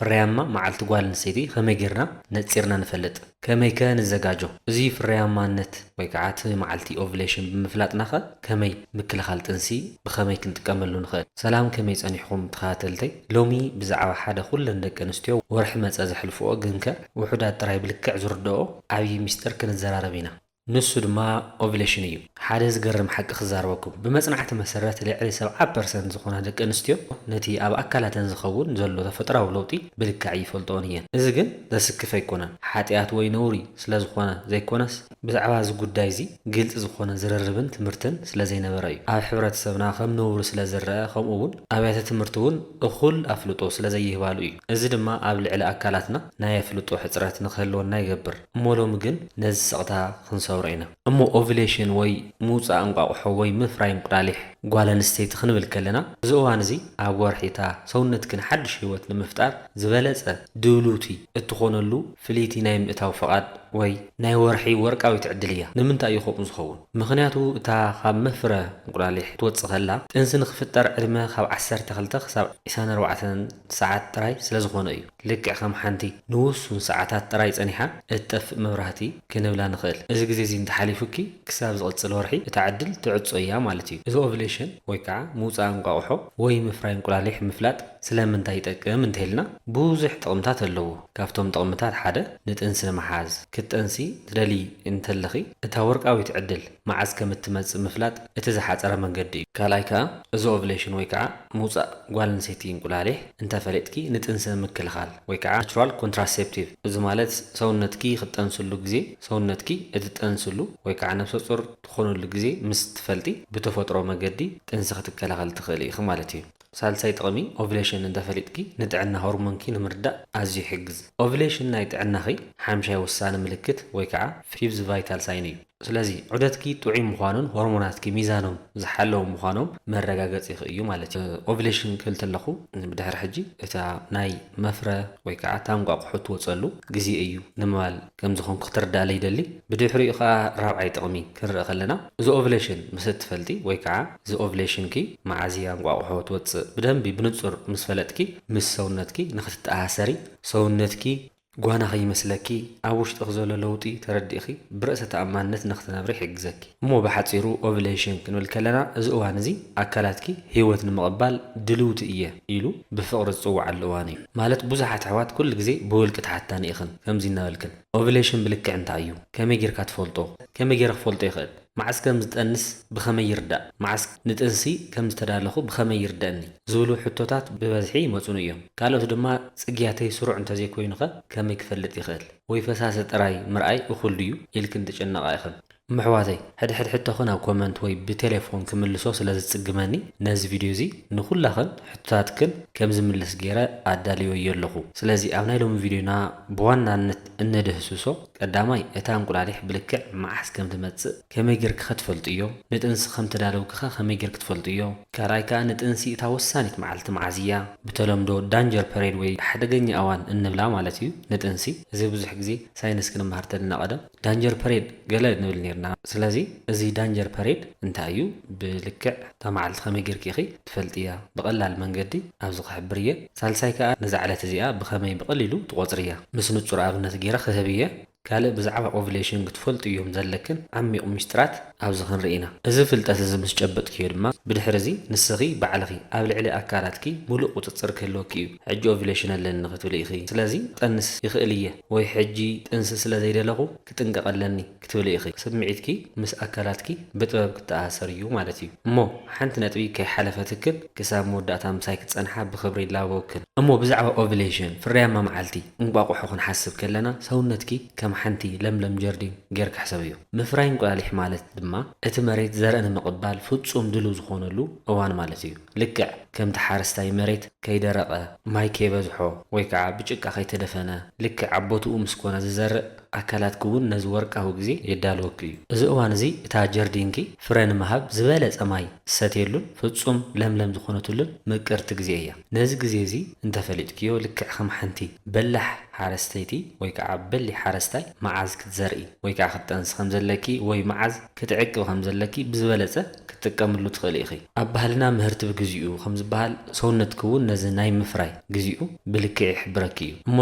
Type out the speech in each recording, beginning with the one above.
فرياما معلت قوال نسيتي خمي جرنا نتصيرنا نفلت كمي كان الزجاجو زي فرياما نت ويقعت معلتي اوفليشن بمفلات ناخد كمي مكل خالت انسي بخمي كنت كملو نخد سلام كمي صنيحكم تخاتلتي لومي بزعوا حدا كل ندك نستيو ورح مصازح الفوق جنكا وحدات تراي بلكع زردو عبي مستر كنت زراربينا نسو دما اوفليشن እዩ ሓደ ዝገርም ሓቂ ክዛረበኩም ብመጽናዕቲ መሰረት ልዕሊ 70% ዝኾነ ደቂ ኣንስትዮ ነቲ ኣብ ኣካላተን ዝኸውን ዘሎ ተፈጥራዊ ለውጢ ብልክዕ ይፈልጦን እየን እዚ ግን ዘስክፍ ኣይኮነን ሓጢኣት ወይ ነውሪ ስለ ዝኾነ ዘይኮነስ ብዛዕባ እዚ ጉዳይ እዚ ግልጽ ዝኾነ ዝርርብን ትምህርትን ስለ ዘይነበረ እዩ ኣብ ሕብረተሰብና ከም ነውሪ ስለ ዝረአ ከምኡ እውን ኣብያተ ትምህርቲ እውን እኹል ኣፍልጦ ስለ ዘይህባሉ እዩ እዚ ድማ ኣብ ልዕሊ ኣካላትና ናይ ኣፍልጦ ሕፅረት ንክህልወና ይገብር እሞሎም ግን ነዚ ስቕታ ክንሰብሮ ኢና እሞ ኦቭሌሽን ወይ موسى أنقاح وي مفرايم قراليح قوالا نستيت خنبل كلنا زوان زي عبور حيتا صونت كن حد شيوت لمفتار زبالة دولوتي اتخونلو فليتي نايم اتاو فقاد وي ناي ورحي ورقاوي تعدليا نمنتا يخوب نسخون مخنياتو تا خاب مفرا قراليح توتصخلا تنسن خفتر علما خاب عسر تخلتخ ساب إسان روعة ساعات تراي سلازخون ايو لك خام حانتي نوس ساعات تراي صنيحة اتف مبرهتي كنبلا نخيل إذا جزيزي انت حاليفوكي كساب زغلت سلورحي تعدل تعدس ايام مالتي إذا اوفليشن ويكع موسى انقاوحو وي مفراين قراليح مفلات سلام انتا يتقم انتهلنا بوزح تقمتات اللو كافتهم تقمتات حدا نتنسن محاز كتنسي تدلي انتلخي اتا ورقاوي تعدل معاز كمتمز مفلات اتزحات ارى من قدي كالايكا ازو اوفليشن ويكع موسى قوال نسيتين قراليح انتا فلتكي نتنسن مكل خال ويكع ناتشورال كونتراسيبتيف ازو مالت سونتكي خطنسلو جزي سونتكي اتتنسلو ويكع نفسو صور تخونو لجزي مستفلتي بتفطرو مقدي تنسخ تكالغال تخلي خمالتي سالساي تقمي اوفليشن انت فلتكي نتعنا هرمونكي نمردا ازي حجز اوفليشن نايتعنا خي حمشاي وسان ملكت ويكع فيفز فايتال سايني سلازي عدتكي طعي مخانون هرموناتكي ميزانهم زحلو مخانهم مرغاغص يخيو مالتي اوفليشن كلتلخو بدحر حجي اتا ناي مفره ويكع تانقاقحو توصلو غزي ايو نمال كم زخون كتردا لي دلي بدحري خا رابعي تقمي كرر خلنا زو اوفليشن مست فلتي ويكع زو اوفليشن كي معازيا انقاقحو توص بدنبي بنصر مسفلتكي مس سونتكي نختتاسري سونتكي قوانا خي مسلكي أوش تغزل لوطي ترديخي برأس تأمانت نختنا بريح يجزكي مو بحتصيرو اوفليشن كنو الكلنا زقوها نزي أكلاتكي هيوت المقبال دلوت إيه إيلو بفقر الصوع اللواني مالت بوزحات حوات كل جزي بولكت حتى نيخن كم زينا بالكن اوفليشن بلك عن تعيو كم يجير كاتفولتو كم يجير فولتو يخد معسك كم تأنس بخمي يردا معسك نتأنسي كم تدالخو بخمي يرداني زولو حتوتات ببزحي مصونيهم قالوا تدما سقياتي سرع انت زي كوينخه كم يكفلت يخل ويفساسة راي مرأي وخليو يلكن تجنق ايخن محواتي حد حتى خنا كومنت وي بتليفون كملسو سلاز تصقماني ناز فيديو زي نخل لخن حتاتكن كم زملس غيره اداليو يلخو سلازي ابناي لهم فيديونا بوانانت اندهسوسو قداماي اتا انقلاليح بلكع معحس كم تمص كمي غير كتفلطيو نتنس خم تدالو كخا خمي غير كتفلطيو كرايكا نتنسي اتا وسانيت معلت معزيا بتلمدو دانجر بريد وي حدغني اوان انبلا مالتي نتنسي زي بزح غزي ساينس كن مهرتنا قدم دانجر بريد قال نبل سلازي ازي دانجر بريد انتايو بلكع تمعلت خمي غير كيخي تفلطيا بقلال منقدي ابزق حبريه سالسايكا نزعلت زيا بخمي بقليلو تقوصريا مسنو صرابنت غيره خهبيه كالي بزعبا اوفليشن كتفلط يوم زلكن عمي مشترات ابزخن رئينا اذا فلطات زمس جبط كيو دما بدحرزي نسخي بعلخي ابل علي اكاراتكي ملو قطصر كلوكي حجي اوفليشن لن نختوليخي سلازي طنس يخليه وي حجي طنس سلازي دلخو كتنققلني كتوليخي سمعيتكي مس اكاراتكي بطبب كتاثريو مالتي مو حنت نطبي كي حلفتك كساب موداتا مسايك تصنحا بخبري لاوكن امو بزعبا اوفليشن فريما معلتي انقاقو خن حسب كلنا سونتكي حنتي لملم جردي غيرك حسابيو مفراين قاليح مالت دما اتمريت زرن مقبال فصوم دلو زخونلو اوان مالتيو لكع كم تحارستاي مريت كيدرقه ماي كيبزحو ويكع بچقا خيتدفنا لكع عبوتو مسكونا زرق ኣካላት ክውን ነዚ ወርቃዊ ግዜ የዳልወክ እዩ እዚ እዋን እዚ እታ ጀርዲንኪ ፍረ ንምሃብ ዝበለፀ ማይ ዝሰትየሉን ፍጹም ለምለም ዝኾነትሉን ምቅርቲ ግዜ እያ ነዚ ግዜ እዚ እንተፈሊጥክዮ ልክዕ ከም ሓንቲ በላሕ ሓረስተይቲ ወይ ከዓ በሊ ሓረስታይ መዓዝ ክትዘርኢ ወይ ከዓ ክትጠንስ ከም ዘለኪ ወይ መዓዝ ክትዕቅብ ከም ዘለኪ ብዝበለፀ ክትጥቀምሉ ትኽእል ኢኺ ኣብ ባህልና ምህርቲ ብግዚኡ ከም ዝበሃል ሰውነት ክውን ነዚ ናይ ምፍራይ ግዚኡ ብልክዕ ይሕብረኪ እዩ እሞ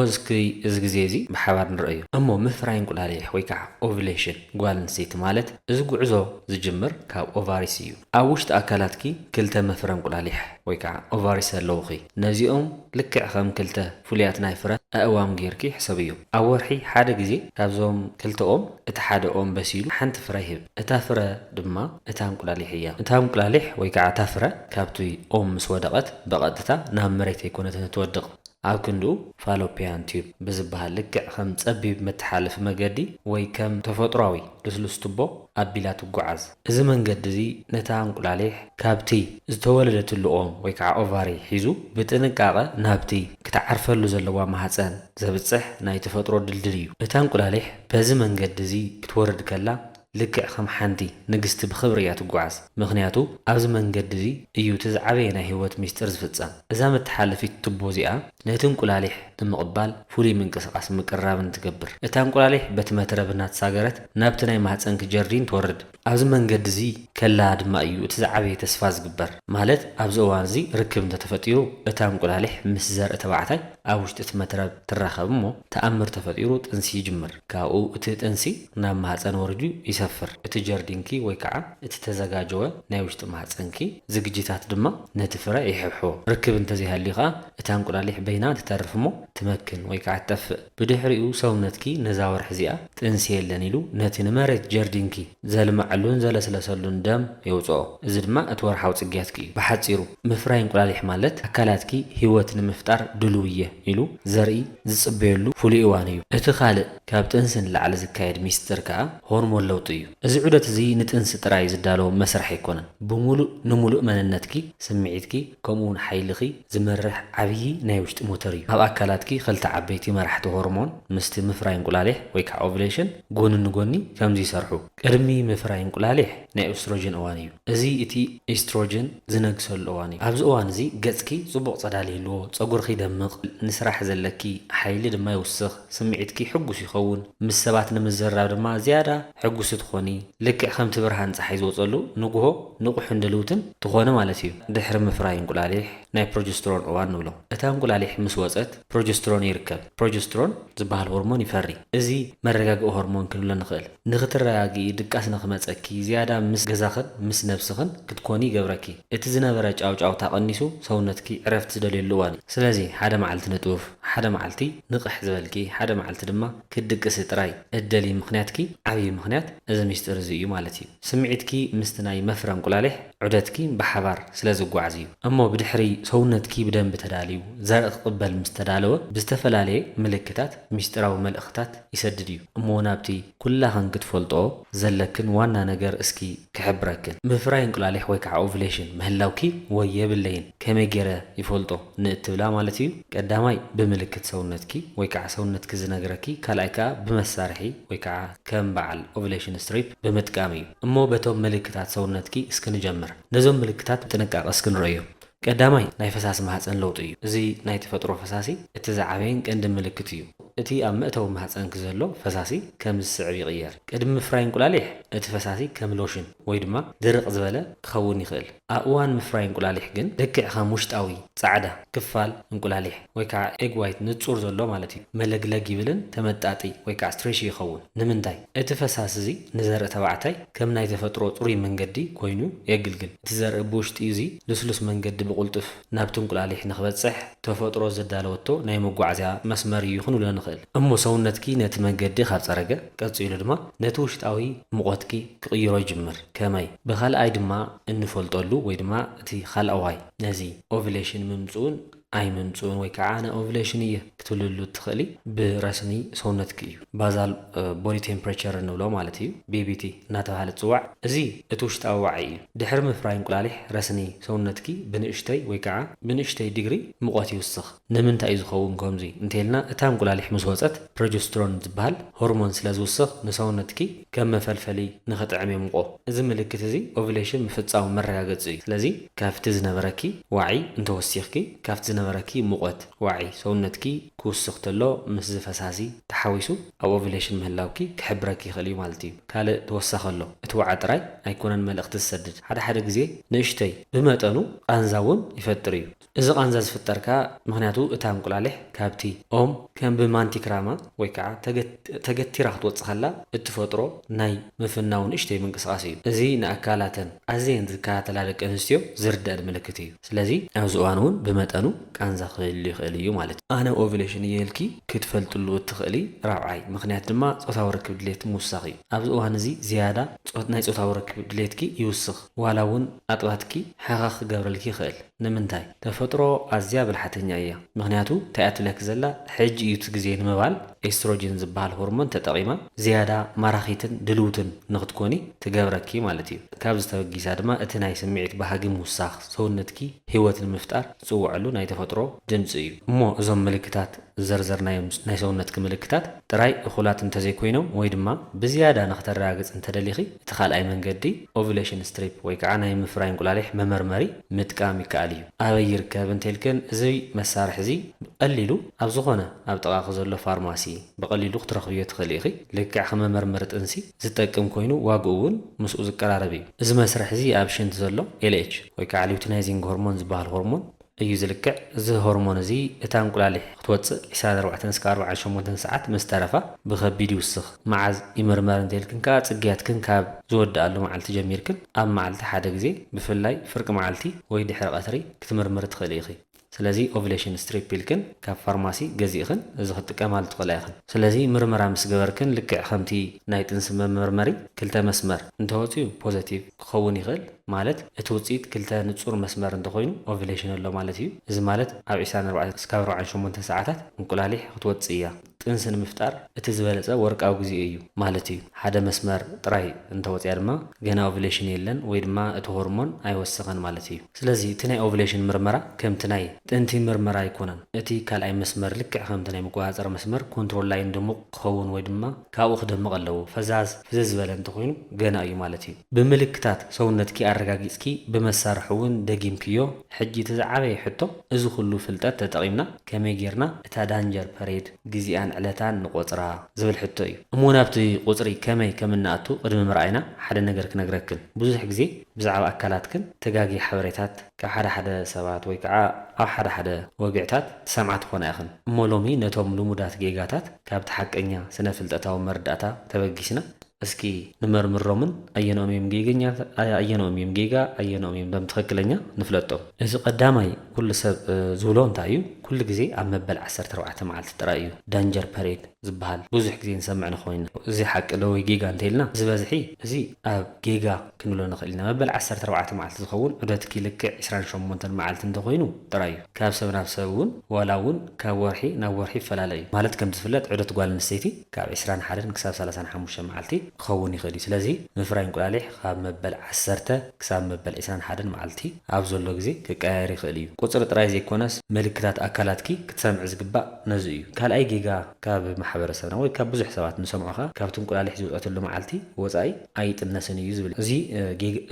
እዚ ግዜ እዚ ብሓባር ንርእዮ እሞ ምፍራይ እንቁላሊሕ ወይ ከዓ ኦቭሌሽን ጓል ኣንስተይቲ ማለት እዚ ጉዕዞ ዝጅምር ካብ ኦቫሪስ እዩ ኣብ ውሽጢ ኣካላትኪ ክልተ መፍረ እንቁላሊሕ ወይ ከዓ ኦቫሪስ ኣለውኺ ነዚኦም ልክዕ ከም ክልተ ፍሉያት ናይ ፍረ ኣእዋም ጌርኪ ሕሰብ እዩ ኣብ ወርሒ ሓደ ግዜ ካብዞም ክልተ ኦም እቲ ሓደ ኦም በሲሉ ሓንቲ ፍረ ይህብ እታ ፍረ ድማ እታ እንቁላሊሕ እያ እታ እንቁላሊሕ ወይ ከዓ እታ ፍረ ካብቲ ኦም ምስ ወደቐት በቐጥታ ናብ መሬት ኣይኮነትን ትወድቕ ኣብ ክንድኡ ፋሎፒያን ቲዩብ ብዝበሃል ልክዕ ከም ፀቢብ መተሓላለፊ መገዲ ወይ ከም ተፈጥሯዊ ልስሉስ ቱቦ ኣቢላ ትጓዓዝ እዚ መንገዲ እዚ ነታ እንቁላሊሕ ካብቲ ዝተወለደትሉ ኦም ወይ ከዓ ኦቫሪ ሒዙ ብጥንቃቐ ናብቲ ክትዓርፈሉ ዘለዋ ማህፀን ዘብፅሕ ናይ ተፈጥሮ ድልድል እዩ እታ እንቁላሊሕ በዚ መንገዲ እዚ ክትወርድ ከላ ልክዕ ከም ሓንቲ ንግስቲ ብኽብሪ እያ ትጓዓዝ ምክንያቱ ኣብዚ መንገዲ እዚ እዩ እቲ ዝዓበየ ናይ ህይወት ሚስጥር ዝፍፀም እዛ መተሓላለፊት ቱቦ እዚኣ ነቲ እንቁላሊሕ ንምቕባል ፍሉይ ምንቅስቓስ ምቅራብን ትገብር እታ እንቁላሊሕ በቲ መትረብ እናተሳገረት ናብቲ ናይ ማህፀንኪ ጀርዲን ትወርድ ኣብዚ መንገዲ እዚ ከላ ድማ እዩ እቲ ዝዓበየ ተስፋ ዝግበር ማለት ኣብዚ እዋን እዚ ርክብ እንተተፈጢሩ እታ እንቁላሊሕ ምስ ዘርኢ ተባዕታይ ኣብ ውሽጢ እቲ መትረብ ትራኸብ እሞ ተኣምር ተፈጢሩ ጥንሲ ይጅምር ካብኡ እቲ ጥንሲ ናብ ማህፀን ወርዱ ይሰፍር እቲ ጀርዲንኪ ወይ ከዓ እቲ ተዘጋጀወ ናይ ውሽጢ ማህፀንኪ ዝግጅታት ድማ ነቲ ፍረ ይሕብሕቦ ርክብ እንተዘይሃልዩ ከዓ እታ እንቁላሊሕ በይና ትተርፍ እሞ ትመክን ወይ ከዓ ትጠፍእ ብድሕሪኡ ሰውነትኪ ነዛ ወርሒ እዚኣ ጥንሲ የለን ኢሉ ነቲ ንመሬት ጀርዲንኪ ዘልማዐሉን ዘለስለሰሉን ደም የውፅኦ እዚ ድማ እቲ ወርሓዊ ፅግያትኪ እዩ ብሓፂሩ ምፍራይ እንቁላሊሕ ማለት ኣካላትኪ ሂወት ንምፍጣር ድልው እየ ኢሉ ዘርኢ ዝፅበየሉ ፍሉይ እዋን እዩ እቲ ካልእ ካብ ጥንሲ ንላዕሊ ዝካየድ ሚስጥር ከዓ ሆርሞን ለውጢ እዩ እዚ ዑደት እዚ ንጥንሲ ጥራይ ዝዳለዎ መስርሕ ኣይኮነን ብሙሉእ ንሙሉእ መንነትኪ ስምዒትኪ ከምኡውን ሓይልኺ ዝመርሕ ዓብዪ ናይ ውሽጢ ሞተር እዩ ኣብ ኣካላትኪ ክልተ ዓበይቲ መራሕቲ ሆርሞን ምስቲ ምፍራይ እንቁላሊሕ ወይ ከዓ ኦቭሌሽን ጎኒ ንጎኒ ከምዚ ይሰርሑ ቅድሚ ምፍራይ እንቁላሊሕ ናይ ኤስትሮጅን እዋን እዩ እዚ እቲ ኤስትሮጅን ዝነግሰሉ እዋን እዩ ኣብዚ እዋን እዚ ገጽኪ ጽቡቕ ጸዳሊ ይህልዎ ፀጉርኺ ደምቕ ንስራሕ ዘለኪ ሓይሊ ድማ ይውስኽ ስምዒትኪ ሕጉስ ይኸውን ምስ ሰባት ንምዝራብ ድማ ዝያዳ ሕጉስ ትኾኒ ልክዕ ከምቲ ብርሃን ፀሓይ ዝወፀሉ ንጉሆ ንቑሕን ድልውትን ትኾነ ማለት እዩ ድሕሪ ምፍራይ እንቁላሊሕ ናይ ፕሮጀስትሮን እዋን ንብሎ እታ እንቁላሊሕ ምስ ወፀት ፕሮጀስትሮን ይርከብ ፕሮጀስትሮን ዝበሃል ሆርሞን ይፈሪ እዚ መረጋግኢ ሆርሞን ክንብሎ ንኽእል ንኽትረጋጊኢ ድቃስ ንኽመፀኪ ዝያዳ ምስ ገዛኽን ምስ ነብስኽን ክትኮኒ ይገብረኪ እቲ ዝነበረ ጫውጫውታ ቀኒሱ ሰውነትኪ ዕረፍቲ ዝደልየሉ እዋን እዩ ስለዚ ሓደ መዓልቲ ንጡፍ ሓደ መዓልቲ ንቕሕ ዝበልኪ ሓደ መዓልቲ ድማ ክድቅሲ ጥራይ እደሊ ምክንያትኪ ዓብዪ ምክንያት እዚ ሚስጥር እዚ እዩ ማለት እዩ ስምዒትኪ ምስቲ ናይ መፍረ እንቁላሊሕ ዑደትኪ ብሓባር ስለ ዝጓዓዝ እዩ እሞ ብድሕሪ ሰውነትኪ ብደንቢ ተዳልዩ ዘርኢ ክቕበል ምስ ተዳለወ ብዝተፈላለየ ምልክታት ሚስጥራዊ መልእኽትታት ይሰድድ እዩ እሞ ናብቲ ኩላኸን ክትፈልጦ ዘለክን ዋና ነገር እስኪ ክሕብረክን ምፍራይ እንቁላሊሕ ወይ ከዓ ኦቭሌሽን ምህላውኪ ወይ የብለይን ከመይ ገይረ ይፈልጦ ንእትብላ ማለት እዩ ቀዳማይ ብምልክት ሰውነትኪ ወይ ከዓ ሰውነትኪ ዝነግረኪ ካልኣይ ከዓ ብመሳርሒ ወይ ከዓ ከም በዓል ኦቭሌሽን ስትሪፕ ብምጥቃም እዩ እሞ በቶም ምልክታት ሰውነትኪ እስክንጀምር ነዞም ምልክታት ብጥንቃቐ እስክንረእዮም ቀዳማይ ናይ ፈሳሲ ማህፀን ለውጢ እዩ እዚ ናይ ተፈጥሮ ፈሳሲ እቲ ዝዓበየን ቀንዲ ምልክት እዩ እቲ ኣብ መእተዊ ማህፀንኪ ዘሎ ፈሳሲ ከም ዝስዕብ ይቕየር ቅድሚ ምፍራይ እንቁላሊሕ እቲ ፈሳሲ ከም ሎሽን ወይ ድማ ድርቕ ዝበለ ክኸውን ይኽእል ኣብ እዋን ምፍራይ እንቁላሊሕ ግን ልክዕ ከም ውሽጣዊ ጻዕዳ ክፋል እንቁላሊሕ ወይ ከዓ ኤግ ዋይት ንጹር ዘሎ ማለት እዩ መለግለግ ይብልን ተመጣጢ ወይ ከዓ ስትሬሽ ይኸውን ንምንታይ እቲ ፈሳሲ እዚ ንዘርኢ ተባዕታይ ከም ናይ ተፈጥሮ ጽሩይ መንገዲ ኮይኑ የግልግል እቲ ዘርኢ ብውሽጢ እዚ ልስሉስ መንገዲ ብቁልጡፍ ናብቲ እንቁላሊሕ ንኽበፅሕ ተፈጥሮ ዘዳለወቶ ናይ መጓዓዝያ መስመር እዩ ክንብሎ ንኽእል እሞ ሰውነትኪ ነቲ መንገዲ ካብ ፀረገ ቀፂሉ ድማ ነቲ ውሽጣዊ ሙቐትኪ ክቕይሮ ይጅምር ከመይ ብኻልኣይ ድማ እንፈልጠሉ ወይ ድማ እቲ ካልኣዋይ ነዚ ኦቭሌሽን ምምፅኡን ኣይምምፁን ወይ ከዓ ኣነ ኦቭሌሽን እየ ክትብልሉ ትኽእሊ ብረስኒ ሰውነትኪ እዩ ባዛል ቦዲ ቴምፕሬቸር እንብሎ ማለት እዩ BBT እናተባሃለ ጽዋዕ እዚ እቲ ውሽጣዊ ዋዒ እዩ ድሕሪ ምፍራይ እንቁላሊሕ ረስኒ ሰውነትኪ ብንእሽተይ ወይ ከዓ ብንእሽተይ ዲግሪ ሙቐት ይውስኽ ንምንታይ እዩ ዝኸውን ከምዚ እንተኢልና እታ እንቁላሊሕ ምስ ወፀት ፕሮጀስትሮን ዝበሃል ሆርሞን ስለ ዝውስኽ ንሰውነትኪ ከም መፈልፈሊ ንኽጥዕም የምቆ እዚ ምልክት እዚ ኦቭሌሽን ምፍጻሙ መረጋገፂ እዩ ስለዚ ካብቲ ዝነበረኪ ዋዒ እንተወሲኽኪ ካብቲ ዝነበረኪ ሙቐት ዋዒ ሰውነትኪ ክውስኽ ተሎ ምስ ዝፈሳሲ ተሓዊሱ ኣብ ኦቭሌሽን ምህላውኪ ክሕብረኪ ይኽእል እዩ ማለት እዩ ካልእ ተወሳኺ ኣሎ እቲ ዋዓ ጥራይ ኣይኮነን መልእኽቲ ዝሰድድ ሓደ ግዜ ንእሽተይ ብመጠኑ ቃንዛ እውን ይፈጥር እዩ እዚ ቃንዛ ዝፍጠርካ ምክንያቱ እታ እንቁላሊሕ ካብቲ ኦም ከም ብማንቲክራማ ወይ ከዓ ተገቲራ ክትወፅእ ከላ እትፈጥሮ ናይ ምፍናው ንእሽተይ ምንቅስቃስ እዩ እዚ ንኣካላተን ኣዝየን ዝከታተላ ደቂ ኣንስትዮ ዝርድአን ምልክት እዩ ስለዚ ኣብዚ እዋን እውን ብመጠኑ ቃንዛ ክህሉ ይኽእል እዩ ማለት እዩ ኣነ ኦቭሌሽን እየልኪ ክትፈልጥሉ እትኽእሊ ራብዓይ ምክንያት ድማ ፆታዊ ርክብ ድሌት ምውሳኽ እዩ ኣብዚ እዋን እዚ ዝያዳ ናይ ፆታዊ ርክብ ድሌትኪ ይውስኽ ዋላ እውን ኣጥባትኪ ሓኻ ክገብረልኪ ይኽእል ንምንታይ ተፈጥሮ ኣዝያ ብልሓተኛ እያ ምክንያቱ ታይኣትብለክ ዘላ ሕጂ እዩ እቲ ግዜ ንምባል ኤስትሮጅን ዝበሃል ሆርሞን ተጠቒማ ዝያዳ ማራኺትን ድልውትን ንኽትኮኒ ትገብረኪ ማለት እዩ ካብ ዝተበጊሳ ድማ እቲ ናይ ስምዒት ባህጊ ምውሳኽ ሰውነትኪ ሂወት ንምፍጣር ዝፅውዐሉ ናይ ተፈጥሮ ድምፂ እዩ እሞ እዞም ምልክታት ዘርዘርናዮም ናይ ሰውነትኪ ምልክታት ጥራይ እኹላት እንተዘይኮይኖም ወይ ድማ ብዝያዳ ንኽተረጋግፅ እንተደሊኺ እቲ ካልኣይ መንገዲ ኦቭሌሽን ስትሪፕ ወይ ከዓ ናይ ምፍራይ እንቁላሊሕ መመርመሪ ምጥቃም ይከኣል እዩ ኣበይ ይርከብ እንተኢልክን እዚ መሳርሒ እዚ ቀሊሉ ኣብ ዝኾነ ኣብ ጥቓኺ ዘሎ ፋርማሲ ብቐሊሉ ክትረኽብዮ ትኽእል ኢኺ ልክዕ ከመመርመሪ ጥንሲ ዝጠቅም ኮይኑ ዋግኡ እውን ምስኡ ዝቀራረብ እዩ እዚ መስርሕ እዚ ኣብ ሽንቲ ዘሎ LH ወይ ከዓ ሉቲናይዚንግ ሆርሞን ዝበሃል ሆርሞን እዩ ዝልክዕ እዚ ሆርሞን እዚ እታ እንቁላሊሕ ክትወፅእ 24-48 ሰዓት ምስ ተረፋ ብከቢድ ይውስኽ መዓዝ ይምርመር እንተኢልክን ከዓ ጽግያትክን ካብ ዝወድኣሉ መዓልቲ ጀሚርክን ኣብ መዓልቲ ሓደ ግዜ ብፍላይ ፍርቂ መዓልቲ ወይ ድሕሪ ቀትሪ ክትምርምር ትኽእል ኢኺ ስለዚ ኦቭሌሽን ስትሪፕ ኢልክን ካብ ፋርማሲ ገዚእኽን እዚ ክትጥቀማሉ ትኽእላ ኢኽን ስለዚ ምርመራ ምስ ገበርክን ልክዕ ከምቲ ናይ ጥንሲ መመርመሪ ክልተ መስመር እንተወፅዩ ፖዘቲቭ ክኸውን ይኽእል ማለት እቲ ውፅኢት ክልተ ንጹር መስመር እንተኮይኑ ኦቭሌሽን ኣሎ ማለት እዩ እዚ ማለት ኣብ 24-48 ሰዓታት እንቁላሊሕ ክትወፅእ እያ ጥንሲ ንምፍጣር እቲ ዝበለፀ ወርቃዊ ግዜ እዩ ማለት እዩ ሓደ መስመር ጥራይ እንተወፅያ ድማ ገና ኦቭሌሽን የለን ወይ ድማ እቲ ሆርሞን ኣይወስኸን ማለት እዩ ስለዚ እቲ ናይ ኦቭሌሽን ምርመራ ከምቲ ናይ ጥንቲ ምርመራ ኣይኮነን እቲ ካልኣይ መስመር ልክዕ ከምቲ ናይ መቆፃፀሪ መስመር ኮንትሮል ላይን ድሙቕ ክኸውን ወይ ድማ ካብኡ ክደምቕ ኣለዎ ፈዛዝ ፍዝዝ ዝበለ እንተኮይኑ ገና እዩ ማለት እዩ ብምልክታት ሰውነትኪ ኣረጋጊፅኪ ብመሳርሒ እውን ደጊምክዮ ሕጂ እቲ ዝዓበየ ሕቶ እዚ ኩሉ ፍልጠት ተጠቒምና ከመይ ጌርና እታ ዳንጀር ፐሬድ ግዜኣን ዕለታን ንቆፅራ ዝብል ሕቶ እዩ እሞ ናብቲ ቁፅሪ ከመይ ከምናኣቱ ቅድሚ ምርኣይና ሓደ ነገር ክነግረክን ብዙሕ ግዜ ብዛዕባ ኣካላትክን ተጋጊ ሓበሬታት ካብ ሓደ ሰባት ወይ ከዓ ኣብ ሓደ ወግዕታት ትሰምዓ ትኾና ኢኽን እሞ ሎሚ ነቶም ልሙዳት ጌጋታት ካብቲ ሓቀኛ ስነ ፍልጠታዊ መርዳእታ ተበጊስና እስኪ ንመርምሮምን ኣየኖም እዮም ጌገኛ ኣየኖም እዮም ጌጋ ኣየኖም እዮም ደም ትክክለኛ ንፍለጦም እዚ ቀዳማይ ኩሉ ሰብ ዝብሎ እንታይ እዩ ኩሉ ግዜ ኣብ መበል 14 መዓልቲ ጥራይ እዩ ዳንጀር ፐሬድ ዝበሃል ብዙሕ ግዜ ንሰምዕ ንኾይና እዚ ሓቂ ዶ ወይ ጌጋ እንተኢልና ዝበዝሒ እዚ ኣብ ጌጋ ክንብሎ ንኽእል ኢና መበል 14 መዓልቲ ዝኸውን ዑደትኪ ልክዕ 28 መዓልቲ እንተኮይኑ ጥራይ እዩ ካብ ሰብ ናብ ሰብ እውን ዋላ እውን ካብ ወርሒ ናብ ወርሒ ይፈላለ እዩ ማለት ከም ዝፍለጥ ዑደት ጓል ኣንስተይቲ ካብ 21 ክሳብ 35 መዓልቲ ክኸውን ይኽእል እዩ ስለዚ ምፍራይ እንቁላሊሕ ካብ መበል 10 ክሳብ መበል 21 መዓልቲ ኣብ ዘሎ ግዜ ክቀያየር ይኽእል እዩ ቁፅሪ ጥራይ ዘይኮነስ ምልክታት ኣካላትኪ ክትሰምዕ ዝግባእ ነዚ እዩ ካልኣይ ጌጋ ካብ ማሕበረሰብና ወይ ካብ ብዙሕ ሰባት ንሰምዖኻ ካብቲ እንቁላሊሕ ዝውፀተሉ መዓልቲ ወፃኢ ኣይጥነስን እዩ ዝብል እዚ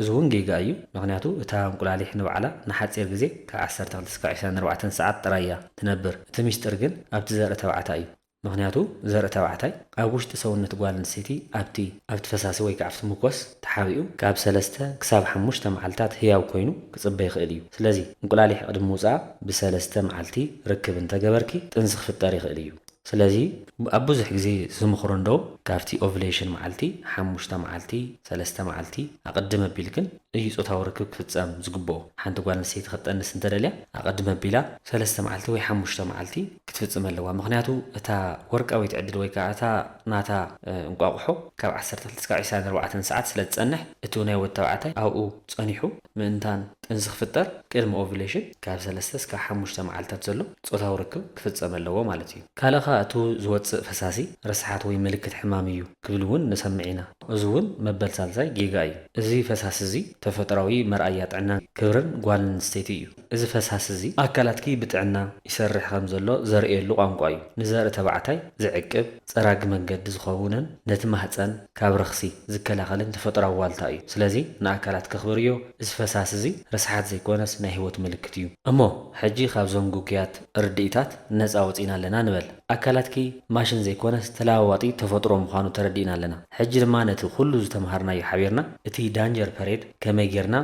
እውን ጌጋ እዩ ምክንያቱ እታ እንቁላሊሕ ንባዕላ ንሓፂር ግዜ ካብ 12 ክሳብ 24 ሰዓት ጥራይ እያ ትነብር እቲ ምስጢር ግን ኣብቲ ዘርኢ ተባዕታይ እዩ ምክንያቱ ዘርኢ ተባዕታይ ኣብ ውሽጢ ሰውነት ጓል ኣንስተይቲ ኣብቲ ፈሳሲ ወይ ከዓ ኣብቲ ሙኮስ ተሓቢኡ ካብ 3 ክሳብ 5 መዓልታት ህያው ኮይኑ ክፅበ ይኽእል እዩ ስለዚ እንቁላሊሕ ቅድሚ ምውፃእ ብ3 መዓልቲ ርክብ እንተገበርኪ ጥንሲ ክፍጠር ይኽእል እዩ ስለዚ ኣብ ብዙሕ ግዜ ዝምኽሮ እንደው ካብቲ ኦቭሌሽን መዓልቲ 5 መዓልቲ 3 መዓልቲ ኣቅድም ኣቢልክን እዩ ጾታዊ ርክብ ክፍጸም ዝግብኦ ሓንቲ ጓል ኣንስተይቲ ክትጠንስ እንተደልያ ኣቐድመ ኣቢላ 3 መዓልቲ ወይ 5 መዓልቲ ክትፍጽም ኣለዋ ምክንያቱ እታ ወርቃዊት ዕድል ወይ ከዓ እታ ናታ እንቋቑሖ ካብ 12 ክሳብ 24 ሰዓት ስለ ዝጸንሕ እቲ ናይ ወዲ ተባዕታይ ኣብኡ ጸኒሑ ምእንታን ጥንሲ ክፍጠር ቅድሚ ኦቭሌሽን ካብ 3 ክሳብ 5 መዓልታት ዘሎ ጾታዊ ርክብ ክፍጸም ኣለዎ ማለት እዩ ካልኻ እቱ ዝወፅእ ፈሳሲ ርስሓት ወይ ምልክት ሕማም እዩ ክብል እውን ንሰምዕ ኢና እዚ እውን መበል ሳልሳይ ጌጋ እዩ እዚ ፈሳሲ እዚ ተፈጥራዊ መርኣያ ጥዕና ክብርን ጓል ኣንስተይቲ እዩ እዚ ፈሳሲ እዚ ኣካላትኪ ብጥዕና ይሰርሕ ከም ዘሎ ዘርእየሉ ቋንቋ እዩ ንዘርኢ ተባዕታይ ዝዕቅብ ፀራጊ መንገዲ ዝኸውንን ነቲ ማህፀን ካብ ረኽሲ ዝከላኸልን ተፈጥራዊ ዋልታ እዩ ስለዚ ንኣካላት ከኽብርዮ እዚ ፈሳሲ እዚ ርስሓት ዘይኮነስ ናይ ህይወት ምልክት እዩ እሞ ሕጂ ካብዞም ጉግያት ርድኢታት ነፃ ወፂና ኣለና ንበል ኣካላትኪ ማሽን ዘይኮነስ ተለዋዋጢ ተፈጥሮ ምዃኑ ተረዲእና ኣለና ሕጂ ድማ ነቲ ኩሉ ዝተምሃርናዮ ሓቢርና እቲ ዳንጀር ፐሬድ ከመይ ጌርና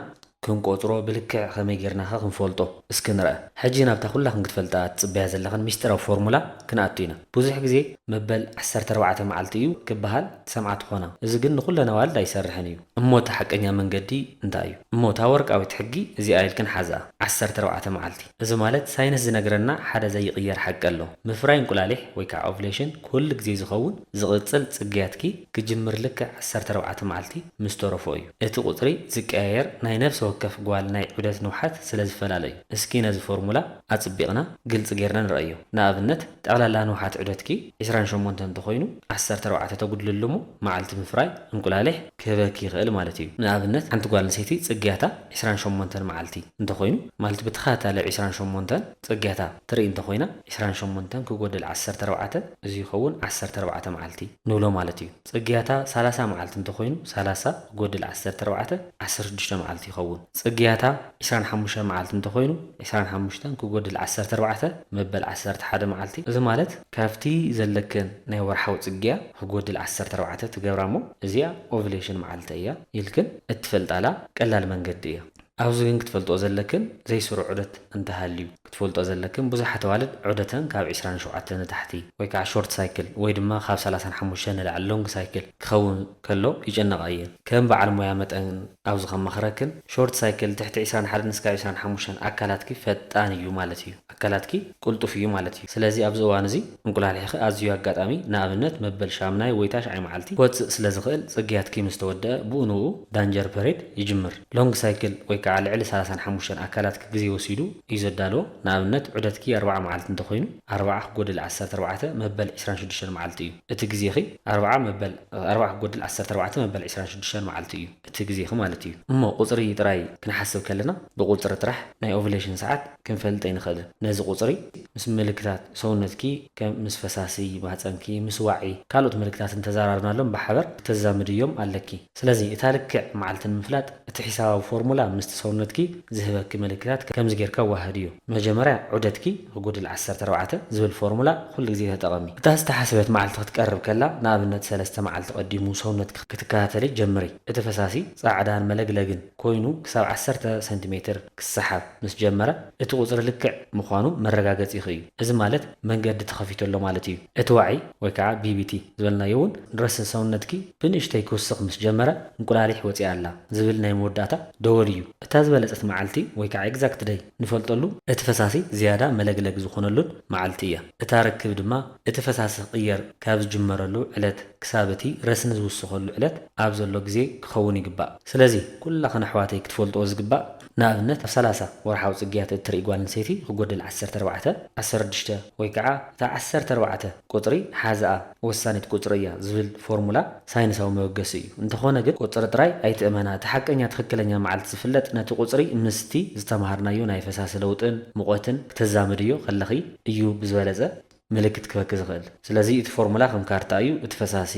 ክንቆፅሮ ብልክዕ ከመይ ጌርናኸ ክንፈልጦ እስኪ ንርአ ሕጂ ናብታ ኩላ ክንክትፈልጣ ትፅበያ ዘለኽን ሚስጥራዊ ፎርሙላ ክንኣቱ ኢና ብዙሕ ግዜ መበል 14 መዓልቲ እዩ ክበሃል ሰምዓ ትኾና እዚ ግን ንኩለና ዋልድ ኣይሰርሕን እዩ እሞ እቲ ሓቀኛ መንገዲ እንታይ እዩ እሞ እታ ወርቃዊት ሕጊ እዚኣ ኢልክን ሓዝኣ 14 መዓልቲ እዚ ማለት ሳይንስ ዝነግረና ሓደ ዘይቕየር ሓቂ ኣሎ ምፍራይ እንቁላሊሕ ወይ ከዓ ኦቭሌሽን ኩሉ ግዜ ዝኸውን ዝቕፅል ጽግያትኪ ክጅምር ልክዕ 14 መዓልቲ ምስ ተረፎ እዩ እቲ ቁፅሪ ዝቀያየር ናይ ነፍሲ ወከፍ ጓል ናይ ዑደት ንውሓት ስለ ዝፈላለዩ እስኪ ነዚ ፎርሙላ ኣጽቢቕና ግልጽ ጌርና ንረአዮ ንኣብነት ጠቕላላ ንውሓት ዑደትኪ 28 እንተኾይኑ 14 ተጉድልሉ እሞ መዓልቲ ምፍራይ እንቁላሊሕ ክህበኪ ይኽእል ማለት እዩ ንኣብነት ሓንቲ ጓል ኣንስተይቲ ጽግያታ 28 መዓልቲ እንተኾይኑ ማለት ብተኸታታሊ 28 ጽግያታ ትርኢ እንተኾይና 28 ክጎድል 14 እዚ ይኸውን 14 መዓልቲ ንብሎ ማለት እዩ ጽግያታ 30 መዓልቲ እንተኾይኑ 30 ክጎድል 14 16 መዓልቲ ይኸውን ጽግያታ 25 መዓልቲ እንተኾይኑ 25 ክጎድል 14 መበል 11 መዓልቲ እዚ ማለት ካብቲ ዘለክን ናይ ወርሓዊ ጽግያ ክጎድል 14 ትገብራ እሞ እዚኣ ኦቭሌሽን መዓልቲ እያ ኢልክን እትፈልጣላ ቀላል መንገዲ እያ ኣብዚ ግን ክትፈልጦ ዘለክን ዘይስሩዕ ዑደት እንተሃልዩ ክትፈልጦ ዘለክን ብዙሓት ኣዋልድ ዑደተን ካብ 27 ንታሕቲ ወይ ከዓ ሾርት ሳይክል ወይ ድማ ካብ 35 ንላዕሊ ሎንግ ሳይክል ክኸውን ከሎ ይጨነቃ እየን ከም በዓል ሞያ መጠን ኣብዚ ከመኽረክን ሾርት ሳይክል ትሕቲ 21 እስካብ 25 ኣካላትኪ ፈጣን እዩ ማለት እዩ ኣካላትኪ ቁልጡፍ እዩ ማለት እዩ ስለዚ ኣብዚ እዋን እዚ እንቁላሊሕኺ ኣዝዩ ኣጋጣሚ ንኣብነት መበል ሻምናይ ወይ ታሽዓይ መዓልቲ ክወፅእ ስለ ዝኽእል ጽግያትኪ ምስ ተወድአ ብኡንኡ ዳንጀር ፐሬድ ይጅምር ሎንግ ሳይክል ወይ ከዓ ልዕሊ 35 ኣካላትኪ ግዜ ወሲዱ እዩ ዘዳልዎ ንኣብነት ዑደትኪ 40 መዓልቲ እንተኾይኑ 40 ክጎድል 14 መበል 26 መዓልቲ እዩ እቲ ግዜኺ 40 ክጎድል 14 መበል 26 መዓልቲ እዩ እቲ ግዜኺ ማለት እዩ እሞ ቁፅሪ ጥራይ ክንሓስብ ከለና ብቁፅሪ ጥራሕ ናይ ኦቭሌሽን ሰዓት ክንፈልጥ ኣይንኽእልን ነዚ ቁፅሪ ምስ ምልክታት ሰውነትኪ ከም ምስ ፈሳሲ ማህፀንኪ ምስ ዋዒ ካልኦት ምልክታት እንተዘራርናሎም ብሓበር ተዛምድ እዮም ኣለኪ ስለዚ እታ ልክዕ መዓልቲ ንምፍላጥ እቲ ሒሳባዊ ፎርሙላ ምስ ሰውነትኪ ዝህበኪ ምልክታት ከምዚ ጌርካ ዋህድ እዩ መጀመርያ ዑደትኪ ክጎድል 14 ዝብል ፎርሙላ ኩሉ ግዜ ተጠቐሚ እታ ዝተሓሰበት መዓልቲ ክትቀርብ ከላ ንኣብነት 3 መዓልቲ ቀዲሙ ሰውነትኪ ክትከታተል ጀምሪ እቲ ፈሳሲ ጻዕዳን መለግለግን ኮይኑ ክሳብ 10 ሰንቲሜትር ክሰሓብ ምስ ጀመረ እቲ ቁፅሪ ልክዕ ምዃኑ መረጋገፂ ይኽእል እዚ ማለት መንገዲ ተኸፊተሎ ማለት እዩ እቲ ዋዒ ወይ ከዓ ቢቢቲ ዝበልናዮ እውን ንረስን ሰውነትኪ ብንእሽተይ ክውስኽ ምስ ጀመረ እንቁላሊሕ ወፂኣ ኣላ ዝብል ናይ መወዳእታ ደወል እዩ እታ ዝበለፀት መዓልቲ ወይ ከዓ ኤግዛክት ደይ ንፈልጠሉ እቲ ፈሳሲ ዝያዳ መለግለግ ዝኾነሉን መዓልቲ እያ እታ ርክብ ድማ እቲ ፈሳሲ ቅየር ካብ ዝጅመረሉ ዕለት ክሳብ እቲ ረስኒ ዝውስኸሉ ዕለት ኣብ ዘሎ ግዜ ክኸውን ይግባእ ስለዚ ኩላኸን ኣሕዋተይ ክትፈልጥዎ ዝግባእ ንኣብነት ኣብ 30 ወርሓዊ ጽግያት እትርኢ ጓል ኣንስተይቲ ክጎድል 14 16 ወይ ከዓ እታ 14 ቁፅሪ ሓዝኣ ወሳኒት ቁፅሪ እያ ዝብል ፎርሙላ ሳይንሳዊ መበገሲ እዩ እንተኾነ ግን ቁፅሪ ጥራይ ኣይትእመና እቲ ሓቀኛ ትክክለኛ መዓልቲ ዝፍለጥ ነቲ ቁፅሪ ምስቲ ዝተምሃርናዮ ናይ ፈሳሲ ለውጥን ሙቐትን ክትዛምድ እዮ ከለኺ እዩ ብዝበለፀ ምልክት ክበክ ዝኽእል ስለዚ እቲ ፎርሙላ ከም ካርታ እዩ እቲ ፈሳሲ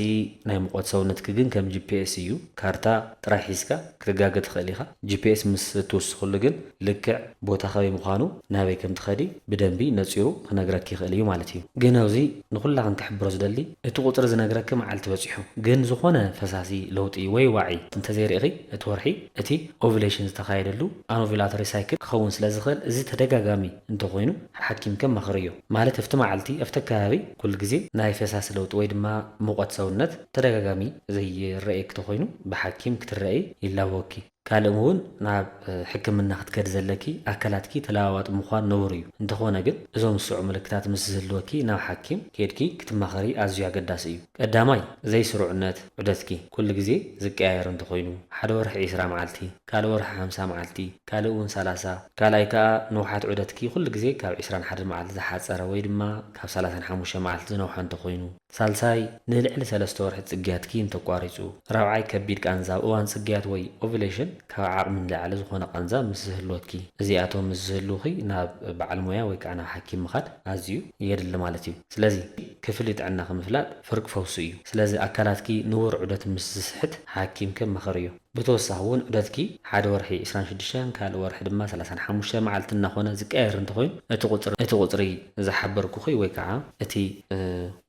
ናይ ሙቐት ሰውነትኪ ግን ከም ጂፒኤስ እዩ ካርታ ጥራይ ሒዝካ ክትጋገ ትኽእል ኢኻ ጂፒኤስ ምስ ትውስኸሉ ግን ልክዕ ቦታ ኸበይ ምዃኑ ናበይ ከም ትኸዲ ብደንቢ ነፂሩ ክነግረኪ ይኽእል እዩ ማለት እዩ ግን ኣብዚ ንኩላኽን ክሕብሮ ዝደሊ እቲ ቁፅሪ ዝነግረኪ መዓልቲ በፂሑ ግን ዝኾነ ፈሳሲ ለውጢ ወይ ዋዒ እንተዘይርኢኺ እቲ ወርሒ እቲ ኦቭሌሽን ዝተኻየደሉ ኣኖቪላቶሪ ሳይክል ክኸውን ስለ ዝኽእል እዚ ተደጋጋሚ እንተኾይኑ ሓኪም ከም መኽርዮ ማለት ኣብቲ መዓልቲ ኣብቲ ከባቢ ኩሉ ግዜ ናይ ፈሳሲ ለውጢ ወይ ድማ ሙቐት ሰውነት ተደጋጋሚ ዘይረአየክ ተኾይኑ ብሓኪም ክትረአይ ይላወኪ ካልእውን ናብ ሕክምና ክትከድ ዘለኪ ኣካላትኪ ተለዋዋጢ ምዃን ነውር እዩ እንተኾነ ግን እዞም ዝስዑ ምልክታት ምስ ዝህልወኪ ናብ ሓኪም ኬድኪ ክትመኸሪ ኣዝዩ ኣገዳሲ እዩ። ቀዳማይ ዘይስሩዕነት ዑደትኪ ኩሉ ግዜ ዝቀያየር እንተኮይኑ ሓደ ወርሒ 20 መዓልቲ ካልእ ወርሒ 50 መዓልቲ ካልእ እውን 30 ካልኣይ ከዓ ንውሓት ዑደትኪ ኩሉ ግዜ ካብ 21 መዓልቲ ዝሓፀረ ወይ ድማ ካብ 35 መዓልቲ ዝነውሐ እንተኮይኑ ሳልሳይ ንልዕሊ 3 ወርሒ ጽግያትኪ እንተቋሪጹ ራብዓይ ከቢድ ቃንዛ ኣብ እዋን ጽግያት ወይ ኦቭሌሽን ካብ ዓቕሚ ንላዕሊ ዝኾነ ቃንዛ ምስ ዝህልወኪ እዚኣቶም ምስ ዝህልውኺ ናብ በዓል ሞያ ወይ ከዓ ናብ ሓኪም ምኻድ ኣዝዩ የድሊ ማለት እዩ። ስለዚ ክፍሊ ጥዕና ምፍላጥ ፍርቂ ፈውሲ እዩ። ስለዚ ኣካላትኪ ንውር ዑደት ምስ ዝስሕት ሓኪም ከመኸር እዩ። ብተወሳኺ እውን ዑደትኪ ሓደ ወርሒ 26 ካልእ ወርሒ ድማ 35 መዓልቲ እናኾነ ዝቀየር እንተኮይኑ እቲ ቁፅሪ ዝሓበርኩኺ ወይ ከዓ እቲ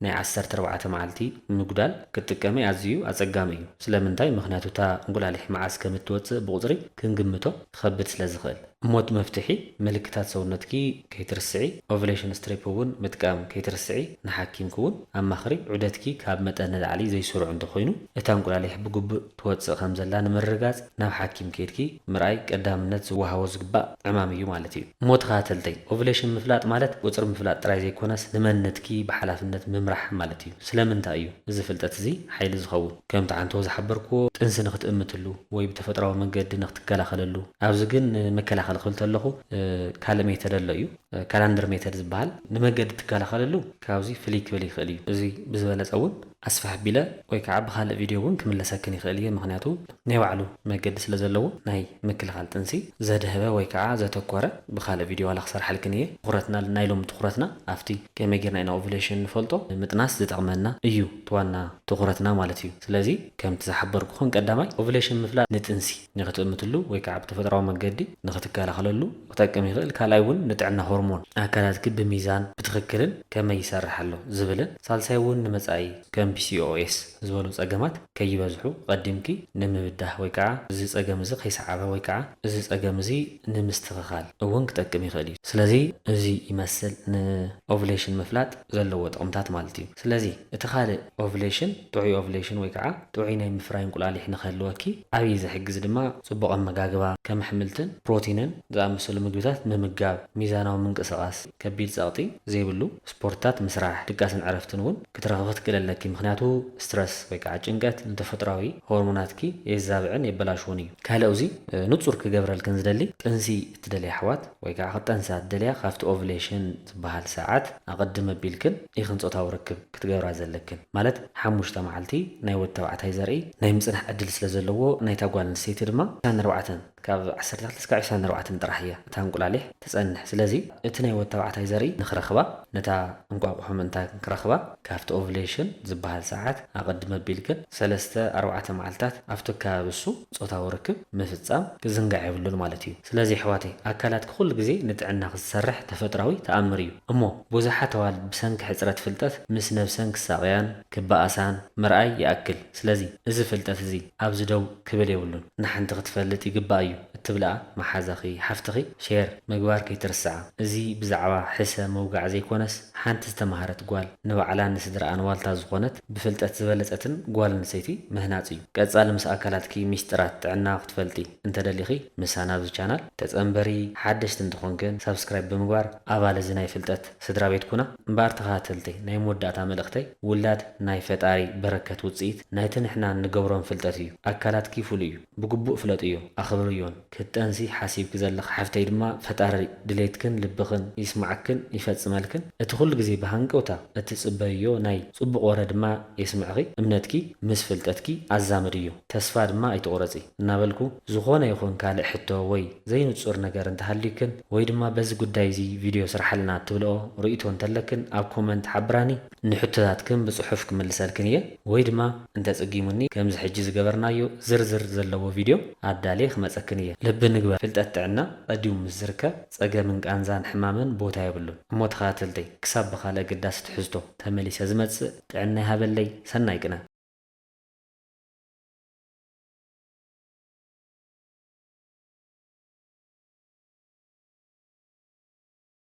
ናይ 14 መዓልቲ ምጉዳል ክትጥቀመ ኣዝዩ ኣጸጋሚ እዩ። ስለምንታይ? ምክንያቱ እታ እንቁላሊሕ መዓዝ ከም እትወፅእ ብቁፅሪ ክንግምቶ ትኸብድ ስለ ዝኽእል። እሞት መፍትሒ ምልክታት ሰውነትኪ ከይትርስዒ ኦቭሌሽን ስትሪፕ እውን ምጥቃም ከይትርስዒ ንሓኪምክ እውን ኣማኽሪ። ዑደትኪ ካብ መጠን ንላዕሊ ዘይስሩዕ እንተኮይኑ እታ እንቁላሊሕ ብግቡእ ትወፅእ ከም ዘላ ንምርጋፅ ናብ ሓኪም ከድኪ ምርኣይ ቀዳምነት ዝወሃቦ ዝግባእ ዕማም እዩ ማለት እዩ። እሞ ተኸታተልተይ ኦቭሌሽን ምፍላጥ ማለት ቁፅሪ ምፍላጥ ጥራይ ዘይኮነስ ንመንነትኪ ብሓላፍነት ምምራሕ ማለት እዩ። ስለምንታይ እዩ እዚ ፍልጠት እዚ ሓይሊ ዝኸውን? ከምቲ ዓንቶ ዝሓበርክዎ ጥንሲ ንክትእምትሉ ወይ ብተፈጥራዊ መንገዲ ንክትከላኸለሉ ኣብዚ ግን መከላኸሊ ክብል ተለኹ ካልእ ሜተድ ኣሎ እዩ ካላንደር ሜተድ ዝበሃል ንመገዲ ትከላኸለሉ ካብዚ ፍልይ ክብል ይኽእል እዩ። እዚ ብዝበለፀ እውን ኣስፋሕ ቢለ ወይ ከዓ ብካልእ ቪድዮ እውን ክምለሰክን ይኽእል እየ። ምክንያቱ ናይ ባዕሉ መገዲ ስለ ዘለዎ ናይ ምክልኻል ጥንሲ ዘድህበ ወይ ከዓ ዘተኮረ ብካልእ ቪድዮ ዋላ ክሰርሓልክን እየ። ትኩረትና ናይ ሎሚ ትኩረትና ኣብቲ ከመይ ጌርና ኢና ኦቭሌሽን ንፈልጦ ምጥናስ ዝጠቕመና እዩ ትዋና ትኩረትና ማለት እዩ። ስለዚ ከምቲ ዝሓበርኩኹን ቀዳማይ ኦቭሌሽን ምፍላጥ ንጥንሲ ንክትእምትሉ ወይ ከዓ ብተፈጥራዊ መንገዲ ንክትከላኸለሉ ክጠቅም ይኽእል። ካልኣይ እውን ንጥዕና ሆርሞን ኣካላትኪ ብሚዛን ብትክክልን ከመይ ይሰርሕ ኣሎ ዝብልን ሳልሳይ እውን ንመጻኢ ከም PCOS ዝበሉ ጸገማት ከይበዝሑ ቀዲምኪ ንምብዳህ ወይ ከዓ እዚ ጸገም እዚ ከይሰዓበ ወይ ከዓ እዚ ጸገም እዚ ንምስትኽኻል እውን ክጠቅም ይኽእል እዩ። ስለዚ እዚ ይመስል ንኦቭሌሽን ምፍላጥ ዘለዎ ጥቕምታት ማለት እዩ። ስለዚ እቲ ካልእ ኦቭሌሽን ጥዑይ ኦቭሌሽን ወይ ከዓ ጥዑይ ናይ ምፍራይ እንቁላሊሕ ንኽህልወኪ ዓብዪ ዝሕግዝ ድማ ጽቡቕ ኣመጋግባ ከም ኣሕምልትን ፕሮቲንን ዝኣመሰሉ ምግብታት ምምጋብ፣ ሚዛናዊ ምንቅስቓስ፣ ከቢድ ጸቕጢ ዘይብሉ ስፖርትታት ምስራሕ፣ ድቃስን ዕረፍትን እውን ክትረኽብ ትክእለለኪ። ምክንያቱ ስትረስ ወይ ከዓ ጭንቀት ንተፈጥራዊ ሆርሞናትኪ የዛብዕን የበላሽውን እዩ። ካልእ እዚ ንጹር ክገብረልክን ዝደሊ ጥንሲ እትደልያ ኣሕዋት ወይ ከዓ ክጠንሳ ትደልያ ካብቲ ኦቭሌሽን ዝበሃል ሰዓት ኣቐድመ ኣቢልክን ኢኽን ፆታዊ ርክብ ክትገብራ ዘለክን ማለት 5 መዓልቲ ናይ ወዲ ተባዕታይ ዘርኢ ናይ ምጽናሕ ዕድል ስለ ዘለዎ ናይታ ጓል ኣንስተይቲ ድማ 4 ካብ 12 ክሳብ 24 ጥራሕ እያ እታ እንቁላሊሕ ትጸንሕ። ስለዚ እቲ ናይ ወዲ ተባዕታይ ዘርኢ ንኽረኽባ ነታ እንቋቑሖ ምእንታይ ክረኽባ ካብቲ ኦቭሌሽን ዝበሃል ሰዓት ኣቐድመ ኣቢልክን 3-4 መዓልትታት ኣብቲ ከባቢ እሱ ፆታዊ ርክብ ምፍጻም ክዝንጋዕ የብሉን ማለት እዩ። ስለዚ ኣሕዋተይ ኣካላትኪ ኩሉ ግዜ ንጥዕና ክሰርሕ ተፈጥራዊ ተኣምር እዩ እሞ ብዙሓት ኣዋልድ ብሰንኪ ሕፅረት ፍልጠት ምስ ነብሰን ክሳቕያን ክበኣሳን ምርኣይ ይኣክል። ስለዚ እዚ ፍልጠት እዚ ኣብዚ ደው ክብል የብሉን ንሓንቲ ክትፈልጥ ይግባእ እዩ እትብልኣ መሓዛኺ ሓፍትኺ ሼር ምግባር ከይትርስዓ። እዚ ብዛዕባ ሕሰ መውጋዕ ዘይኮነስ ሓንቲ ዝተምሃረት ጓል ንባዕላ ንስድራኣን ዋልታ ዝኾነት ብፍልጠት ዝበለፀትን ጓል ኣንስተይቲ ምህናፅ እዩ። ቀጻሊ ምስ ኣካላትኪ ሚስጥራት ጥዕና ክትፈልጢ እንተደሊኺ ምሳና ኣብዚ ቻናል ተጸንበሪ ሓደሽቲ እንትኾንክን ሰብስክራይብ ብምግባር ኣባል እዚ ናይ ፍልጠት ስድራ ቤት ኩና እምበኣር ተኸታተልተይ ናይ መወዳእታ መልእኽተይ ውላድ ናይ ፈጣሪ በረከት ውፅኢት ናይቲ ንሕና ንገብሮም ፍልጠት እዩ። ኣካላትኪ ፍሉይ እዩ ብግቡእ ፍለጥ እዮም ኣኽብር እዮም ክትጠንሲ ሓሲብኪ ዘለኻ ሓፍተይ ድማ ፈጣሪ ድሌትክን ልብኽን ይስማዓክን ይፈጽመልክን እቲ ኩሉ ግዜ ብሃንቀውታ እትጽበዮ ናይ ጽቡቕ ወረ ድማ የስምዕኺ እምነትኪ ምስ ፍልጠትኪ ኣዛምድ እዩ ተስፋ ድማ ኣይትቑረጺ እናበልኩ ዝኾነ ይኹን ካልእ ሕቶ ወይ ዘይንጹር ነገር እንተሃልዩክን ወይ ድማ በዚ ጉዳይ እዚ ቪድዮ ስራሓልና እትብልኦ ርእይቶ እንተለክን ኣብ ኮመንት ሓብራኒ ንሕቶታትክን ብጽሑፍ ክምልሰልክን እየ ወይ ድማ እንተጸጊሙኒ ከምዚ ሕጂ ዝገበርናዮ ዝርዝር ዘለዎ ቪድዮ ኣዳልየ ክመጸክን እየ። ልቢ ንግበር ፍልጠት ጥዕና ቀዲሙ ምስ ዝርከብ ጸገምን ቃንዛን ሕማምን ቦታ የብሉን እሞ ተኸታተልተይ ክሳብ ብኻልእ ኣገዳሲ ትሕዝቶ ተመሊሰ ዝመጽእ ጥዕና ይሃበለይ። ሰናይ ቅነ